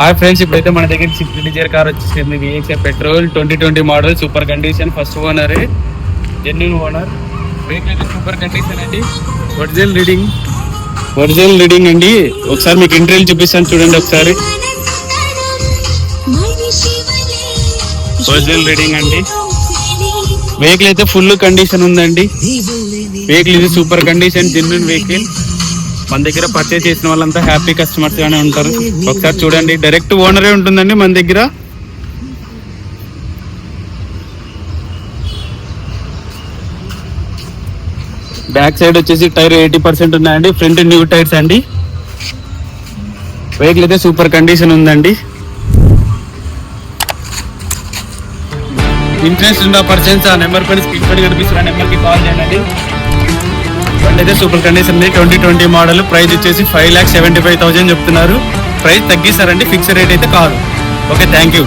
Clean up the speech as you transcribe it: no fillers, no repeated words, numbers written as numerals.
Hi friends, ఇప్పుడైతే మన దగ్గర స్విఫ్ట్ డిజైర్ కార్ వచ్చేసింది. VXI petrol 2020 model, super condition, first owner, genuine owner. Vehicle అయితే సూపర్ కండిషన్ అండి. ఒరిజినల్ రీడింగ్ అండి. ఒకసారి మీకు ఇంటీరియర్ చూపిస్తాను చూడండి ఒకసారి. ఒరిజినల్ రీడింగ్ అండి. వెహికల్ అయితే ఫుల్ కండిషన్ ఉందండి. వెహికల్ ఇది సూపర్ కండిషన్, జెన్యూన్ వెహికల్. మన దగ్గర పర్చేస్ చేసిన వాళ్ళంతా హ్యాపీ కస్టమర్స్ గానే ఉంటారు. ఒకసారి చూడండి, డైరెక్ట్ ఓనరే ఉంటుందండి మన దగ్గర. బ్యాక్ సైడ్ వచ్చేసి టైర్ 80% ఉన్నాయండి. ఫ్రంట్ న్యూ టైర్స్ అండి. వెహికల్ అయితే సూపర్ కండిషన్ ఉందండి. ఇంట్రెస్ట్ ఉన్న పర్సన్స్ ఆ నెంబర్ పైన స్క్రీన్ పైన కనిపిస్తున్న నెంబర్కి కాల్ చేయండి. బండి అయితే సూపర్ కండిషన్ 2020 మోడల్. ప్రైస్ వచ్చేసి 5,75,000 చెప్తున్నారు. ప్రైస్ తగ్గిస్తారండి, ఫిక్స్ రేట్ అయితే కాదు. Okay, thank you.